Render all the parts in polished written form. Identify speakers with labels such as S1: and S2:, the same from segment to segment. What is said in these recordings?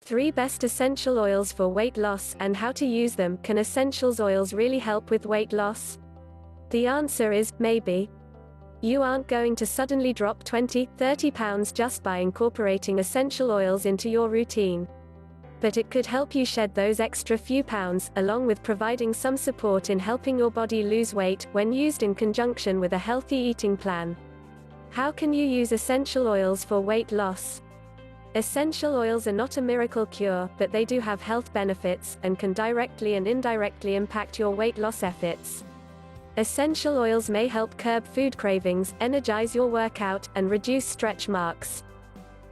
S1: 3 best essential oils for weight loss and how to use them. Can essentials oils really help with weight loss? The answer is, maybe. You aren't going to suddenly drop 20, 30 pounds just by incorporating essential oils into your routine. But it could help you shed those extra few pounds, along with providing some support in helping your body lose weight, when used in conjunction with a healthy eating plan. How can you use essential oils for weight loss? Essential oils are not a miracle cure, but they do have health benefits, and can directly and indirectly impact your weight loss efforts. Essential oils may help curb food cravings, energize your workout, and reduce stretch marks.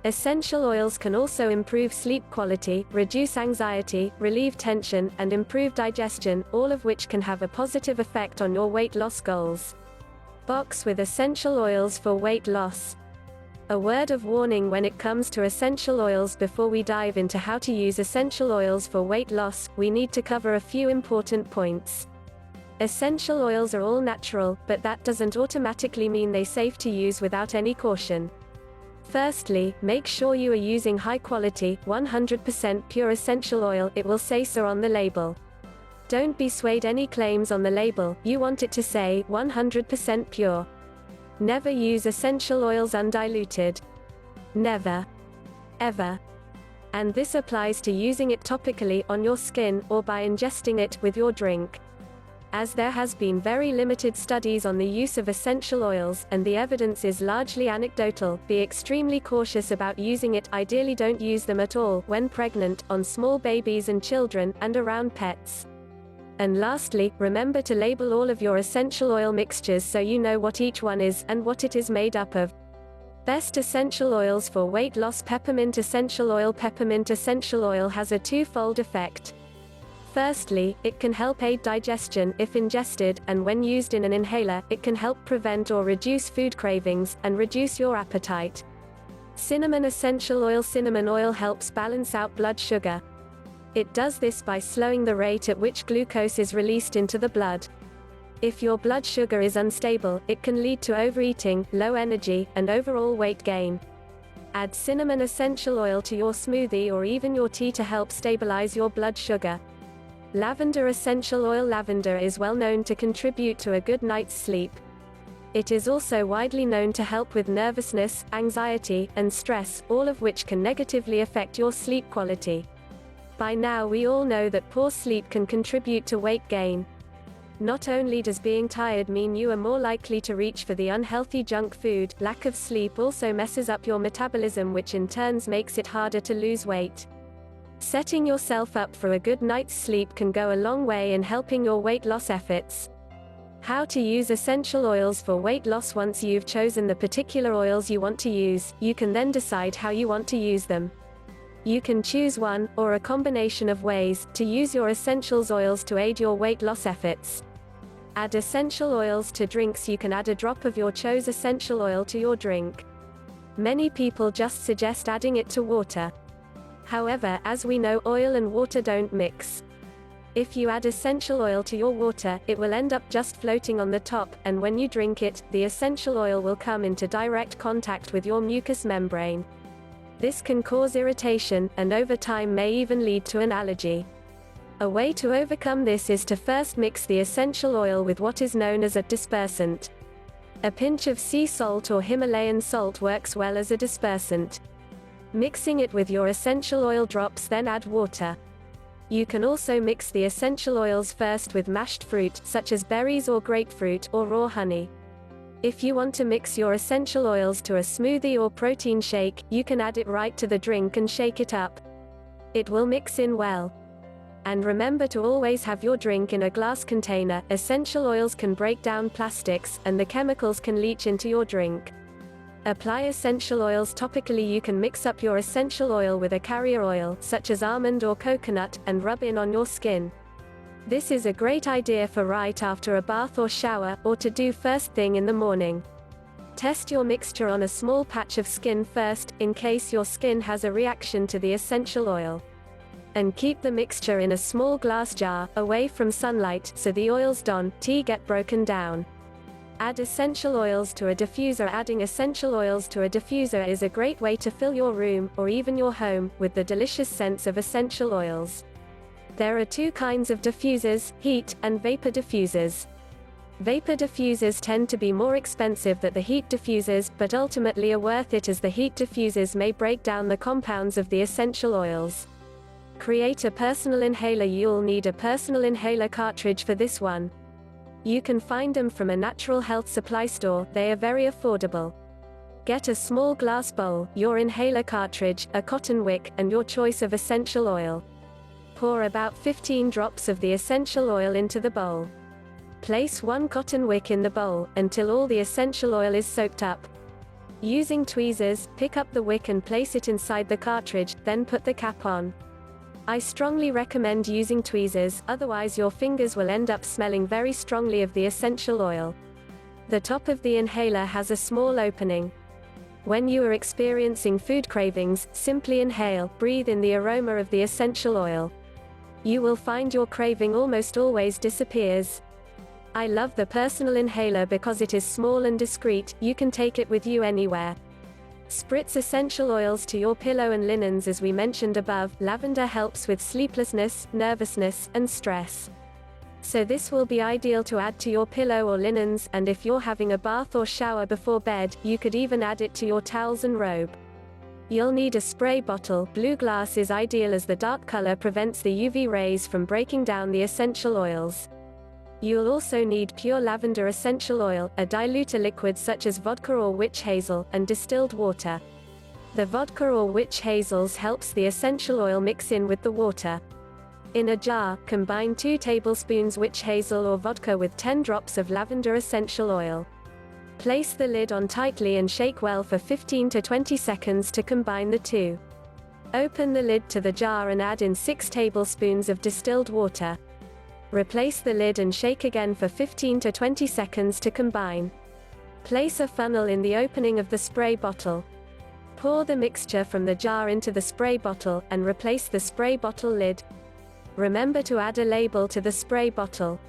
S1: Essential oils can also improve sleep quality, reduce anxiety, relieve tension, and improve digestion, all of which can have a positive effect on your weight loss goals. Box with essential oils for weight loss. A word of warning when it comes to essential oils. Before we dive into how to use essential oils for weight loss, we need to cover a few important points. Essential oils are all natural, but that doesn't automatically mean they're safe to use without any caution. Firstly, make sure you are using high-quality, 100% pure essential oil. It will say so on the label. Don't be swayed any claims on the label. You want it to say 100% pure. Never use essential oils undiluted. Never. Ever. And this applies to using it topically, on your skin, or by ingesting it with your drink. As there has been very limited studies on the use of essential oils, and the evidence is largely anecdotal, be extremely cautious about using it. Ideally don't use them at all, when pregnant, on small babies and children, and around pets. And lastly, remember to label all of your essential oil mixtures so you know what each one is, and what it is made up of. Best essential oils for weight loss. Peppermint essential oil. Peppermint essential oil has a twofold effect. Firstly, it can help aid digestion if ingested, and when used in an inhaler, it can help prevent or reduce food cravings, and reduce your appetite. Cinnamon essential oil. Cinnamon oil helps balance out blood sugar. It does this by slowing the rate at which glucose is released into the blood. If your blood sugar is unstable, it can lead to overeating, low energy, and overall weight gain. Add cinnamon essential oil to your smoothie or even your tea to help stabilize your blood sugar. Lavender essential oil. Lavender is well known to contribute to a good night's sleep. It is also widely known to help with nervousness, anxiety, and stress, all of which can negatively affect your sleep quality. By now we all know that poor sleep can contribute to weight gain. Not only does being tired mean you are more likely to reach for the unhealthy junk food, lack of sleep also messes up your metabolism, which in turn makes it harder to lose weight. Setting yourself up for a good night's sleep can go a long way in helping your weight loss efforts. How to use essential oils for weight loss. Once you've chosen the particular oils you want to use, you can then decide how you want to use them. You can choose one, or a combination of ways, to use your essentials oils to aid your weight loss efforts. Add essential oils to drinks. You can add a drop of your chosen essential oil to your drink. Many people just suggest adding it to water. However, as we know, oil and water don't mix. If you add essential oil to your water, it will end up just floating on the top, and when you drink it, the essential oil will come into direct contact with your mucous membrane. This can cause irritation, and over time may even lead to an allergy. A way to overcome this is to first mix the essential oil with what is known as a dispersant. A pinch of sea salt or Himalayan salt works well as a dispersant. Mixing it with your essential oil drops, then add water. You can also mix the essential oils first with mashed fruit, such as berries or grapefruit, or raw honey. If you want to mix your essential oils to a smoothie or protein shake, you can add it right to the drink and shake it up. It will mix in well. And remember to always have your drink in a glass container. Essential oils can break down plastics, and the chemicals can leach into your drink. Apply essential oils topically. You can mix up your essential oil with a carrier oil, such as almond or coconut, and rub in on your skin. This is a great idea for right after a bath or shower, or to do first thing in the morning. Test your mixture on a small patch of skin first, in case your skin has a reaction to the essential oil. And keep the mixture in a small glass jar, away from sunlight, so the oils don't get broken down. Add essential oils to a diffuser. Adding essential oils to a diffuser is a great way to fill your room, or even your home, with the delicious scents of essential oils. There are two kinds of diffusers, heat and vapor diffusers. Vapor diffusers tend to be more expensive than the heat diffusers, but ultimately are worth it as the heat diffusers may break down the compounds of the essential oils. Create a personal inhaler. You'll need a personal inhaler cartridge for this one. You can find them from a natural health supply store. They are very affordable. Get a small glass bowl, your inhaler cartridge, a cotton wick, and your choice of essential oil. Pour about 15 drops of the essential oil into the bowl. Place one cotton wick in the bowl, until all the essential oil is soaked up. Using tweezers, pick up the wick and place it inside the cartridge, then put the cap on. I strongly recommend using tweezers, otherwise your fingers will end up smelling very strongly of the essential oil. The top of the inhaler has a small opening. When you are experiencing food cravings, simply inhale, breathe in the aroma of the essential oil. You will find your craving almost always disappears. I love the personal inhaler because it is small and discreet. You can take it with you anywhere. Spritz essential oils to your pillow and linens. As we mentioned above, lavender helps with sleeplessness, nervousness, and stress. So this will be ideal to add to your pillow or linens, and if you're having a bath or shower before bed, you could even add it to your towels and robe. You'll need a spray bottle. Blue glass is ideal as the dark color prevents the UV rays from breaking down the essential oils. You'll also need pure lavender essential oil, a diluter liquid such as vodka or witch hazel, and distilled water. The vodka or witch hazels helps the essential oil mix in with the water. In a jar, combine 2 tablespoons witch hazel or vodka with 10 drops of lavender essential oil. Place the lid on tightly and shake well for 15 to 20 seconds to combine the two. Open the lid to the jar and add in 6 tablespoons of distilled water. Replace the lid and shake again for 15 to 20 seconds to combine. Place a funnel in the opening of the spray bottle. Pour the mixture from the jar into the spray bottle, and replace the spray bottle lid. Remember to add a label to the spray bottle.